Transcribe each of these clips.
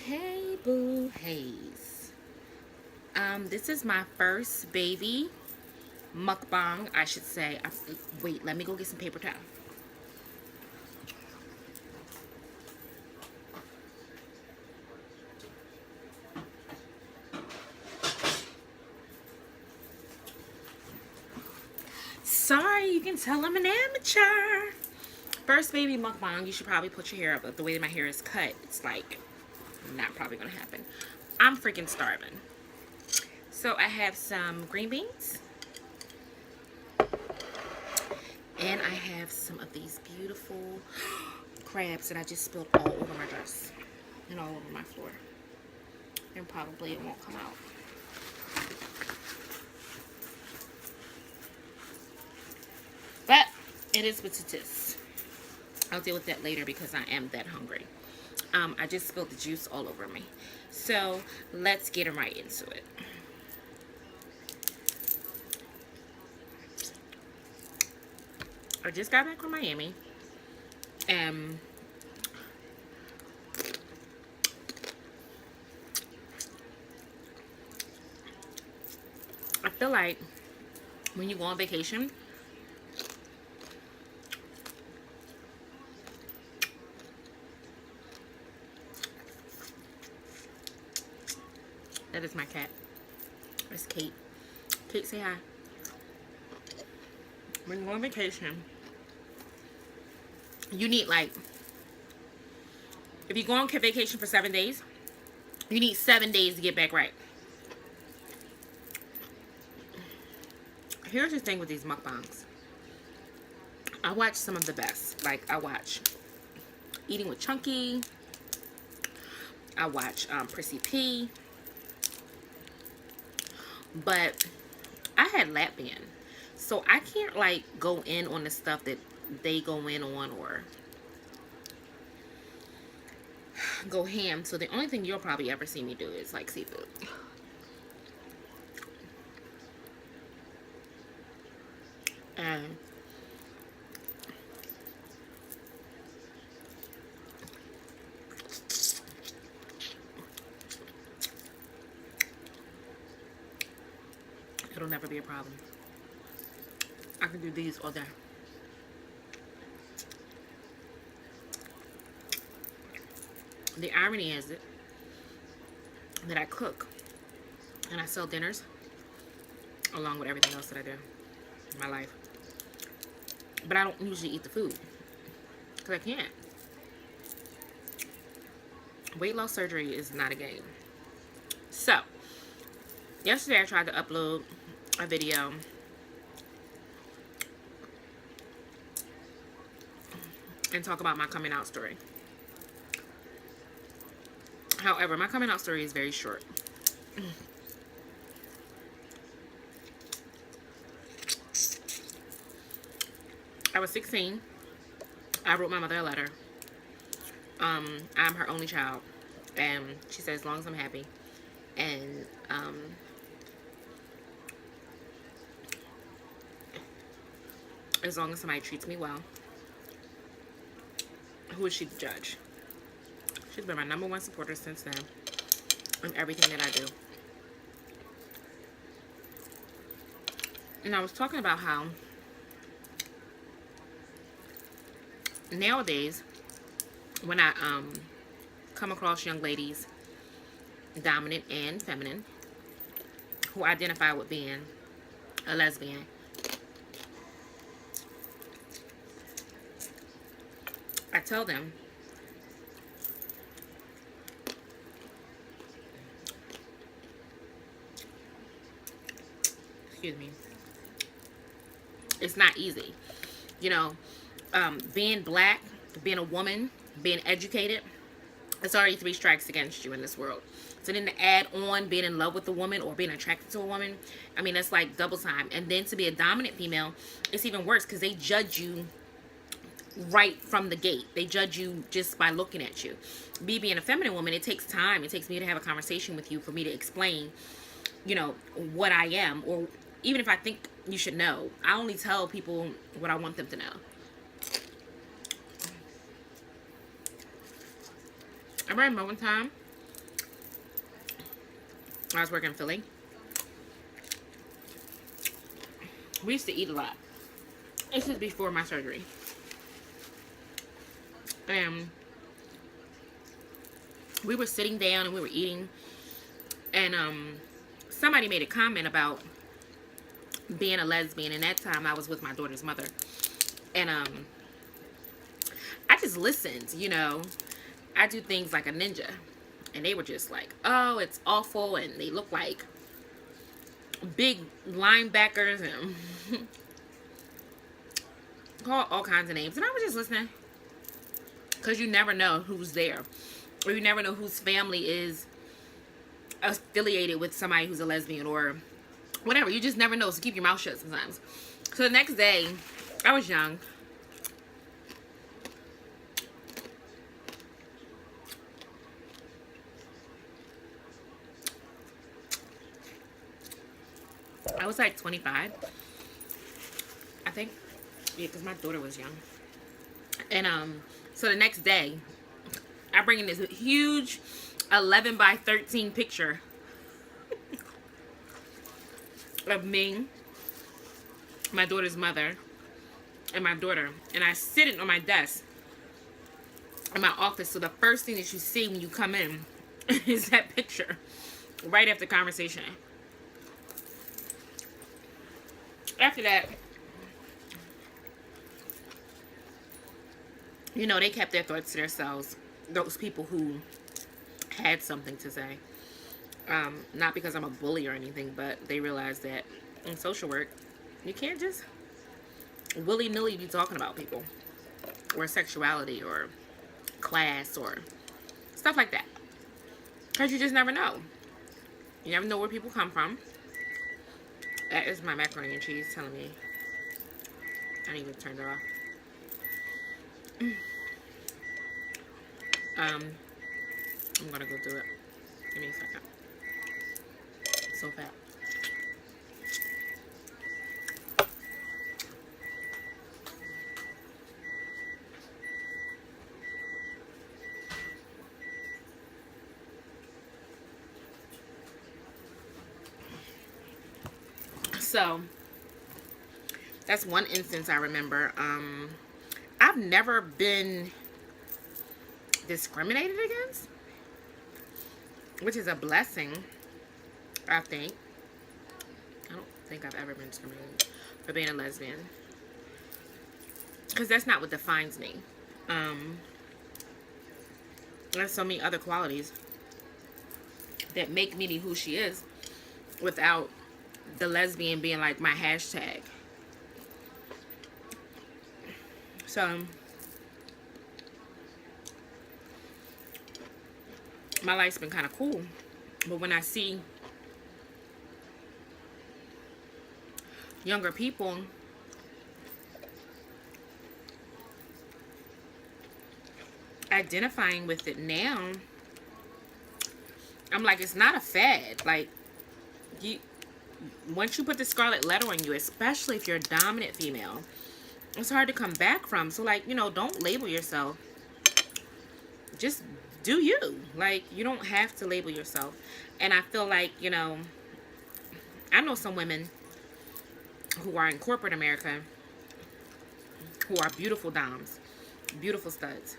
Hey boo haze. This is my first baby mukbang, I should say. Wait, let me go get some paper towel. Sorry, you can tell I'm an amateur. First baby mukbang, you should probably put your hair up, but the way that my hair is cut, it's like not probably gonna happen. I'm freaking starving. So I have some green beans. And I have some of these beautiful crabs that I just spilled all over my dress and all over my floor. And probably it won't come out. But it is what it is. I'll deal with that later because I am that hungry. I just spilled the juice all over me. So let's get right into it. I just got back from Miami. And I feel like when you go on vacation, that is my cat. That's Kate. Kate, say hi. When you go on vacation, you need like, if you go on vacation for 7 days, you need 7 days to get back right. Here's the thing with these mukbangs. I watch some of the best. Like I watch Eating with Chunky. I watch Prissy P. But I had lap band. So I can't like go in on the stuff that they go in on or go ham. So the only thing you'll probably ever see me do is like seafood. And it'll never be a problem. I can do these all day. The irony is that I cook and I sell dinners along with everything else that I do in my life. But I don't usually eat the food because I can't. Weight loss surgery is not a game. So, yesterday I tried to upload a video and talk about my coming out story. However, my coming out story is very short. I was 16. I wrote my mother a letter. I'm her only child. And she said, as long as I'm happy. And, as long as somebody treats me well. Who is she to judge? She's been my #1 supporter since then. In everything that I do. And I was talking about how nowadays, when I come across young ladies, dominant and feminine, who identify with being a lesbian, I tell them, excuse me, it's not easy. You know, being black, being a woman, being educated, it's already 3 strikes against you in this world. So then to add on being in love with a woman or being attracted to a woman, I mean, that's like double time. And then to be a dominant female, it's even worse because they judge you right from the gate. They judge you just by looking at you. Me being a feminine woman, it takes time. It takes me to have a conversation with you for me to explain, you know, what I am. Or even if I think you should know, I only tell people what I want them to know. I remember one time I was working in Philly. We used to eat a lot. This is before my surgery. And we were sitting down and we were eating. And somebody made a comment about being a lesbian. And that time I was with my daughter's mother. And I just listened, you know. I do things like a ninja. And they were just like, oh, it's awful. And they look like big linebackers and call all kinds of names. And I was just listening. Because you never know who's there. Or you never know whose family is affiliated with somebody who's a lesbian or whatever. You just never know. So keep your mouth shut sometimes. So the next day, I was young. I was like 25, I think. Yeah, because my daughter was young. And so the next day, I bring in this huge 11 by 13 picture of me, my daughter's mother, and my daughter. And I sit it on my desk in my office. So the first thing that you see when you come in is that picture right after conversation. After that, you know, they kept their thoughts to themselves. Those people who had something to say. Not because I'm a bully or anything, but they realized that in social work, you can't just willy-nilly be talking about people. Or sexuality or class or stuff like that. Because you just never know. You never know where people come from. That is my macaroni and cheese telling me I need to turn it off. I'm gonna go do it. Give me a second. It's so fat. So that's one instance I remember. I've never been discriminated against, which is a blessing, I think. I don't think I've ever been discriminated for being a lesbian, because that's not what defines me. There's so many other qualities that make Mimi who she is without the lesbian being like my hashtag. So my life's been kind of cool, but when I see younger people identifying with it now, I'm like, it's not a fad. Like, once you put the scarlet letter on you, especially if you're a dominant female, it's hard to come back from. So, like, you know, don't label yourself. Just do you. Like, you don't have to label yourself. And I feel like, you know, I know some women who are in corporate America who are beautiful doms, beautiful studs.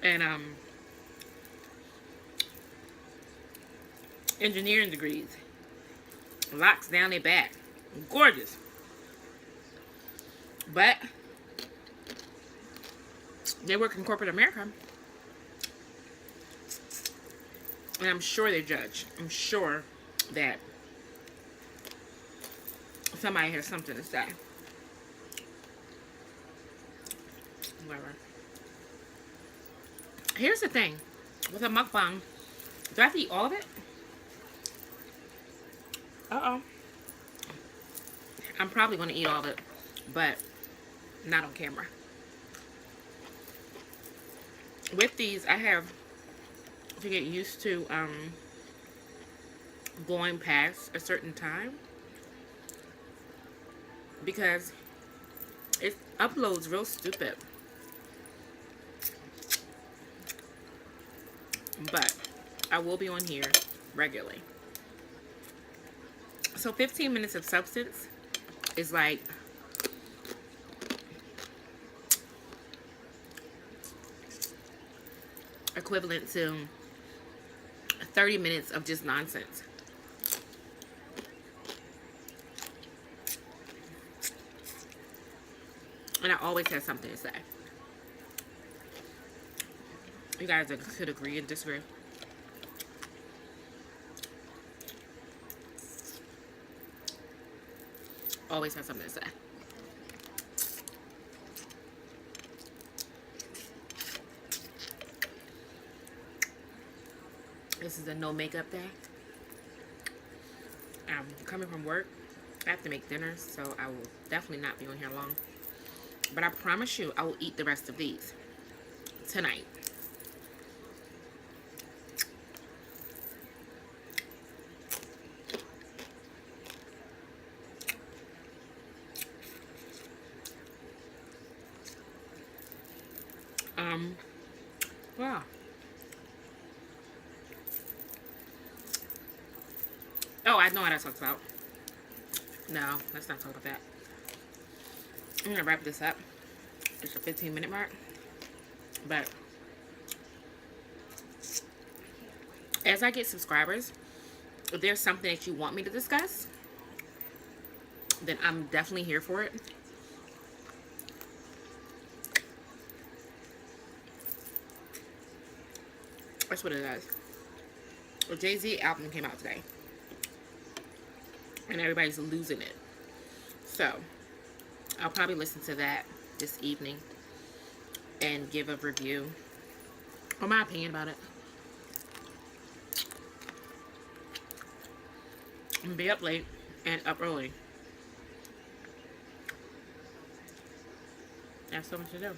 And engineering degrees, locks down their back, gorgeous, but they work in corporate America, and I'm sure they're judged. I'm sure that somebody has something to say. Whatever. Here's the thing with a mukbang. Do I have to eat all of it? Uh-oh. I'm probably going to eat all of it, but not on camera. With these, I have to get used to going past a certain time, because it uploads real stupid. but I will be on here regularly. So 15 minutes of substance is like equivalent to 30 minutes of just nonsense. And I always have something to say. You guys could agree and disagree. Always have something to say. This is a no makeup day. I'm coming from work. I have to make dinner, so I will definitely not be on here long. But I promise you, I will eat the rest of these tonight. Wow. Oh, I know what I talked about. No, let's not talk about that. I'm gonna wrap this up. It's a 15-minute mark. But as I get subscribers, if there's something that you want me to discuss, then I'm definitely here for it. That's what it does. The Jay-Z album came out today. And everybody's losing it. So, I'll probably listen to that this evening and give a review or my opinion about it. I'm gonna be up late and up early. I have so much to do.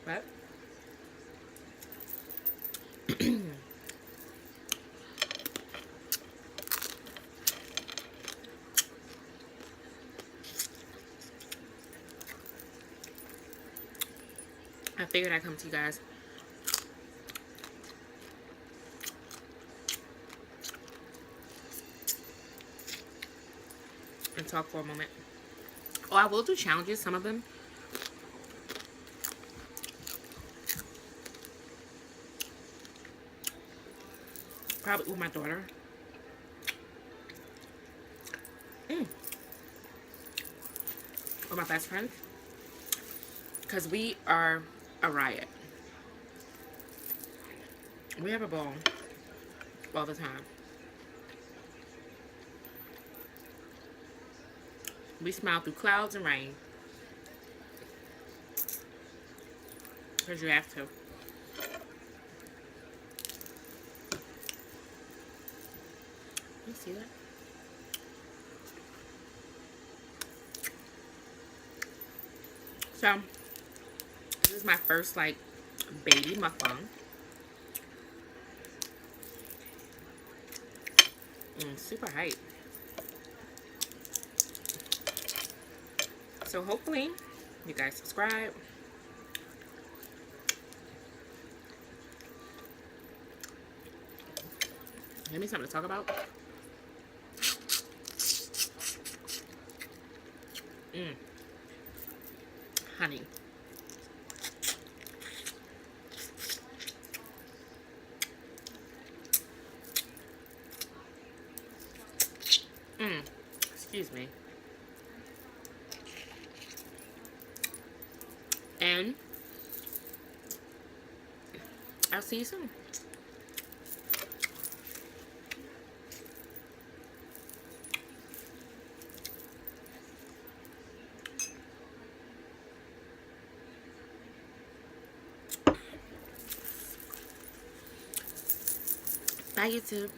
But I figured I'd come to you guys. And talk for a moment. Oh, I will do challenges, some of them. Probably with my daughter. Or my best friend. Because we are a riot. We have a ball all the time. We smile through clouds and rain. Because you have to. You see that? So, this is my first, like, baby mukbang. Super hype. So, hopefully, you guys subscribe. Give me something to talk about. Honey. Excuse me. And I'll see you soon. Bye, YouTube.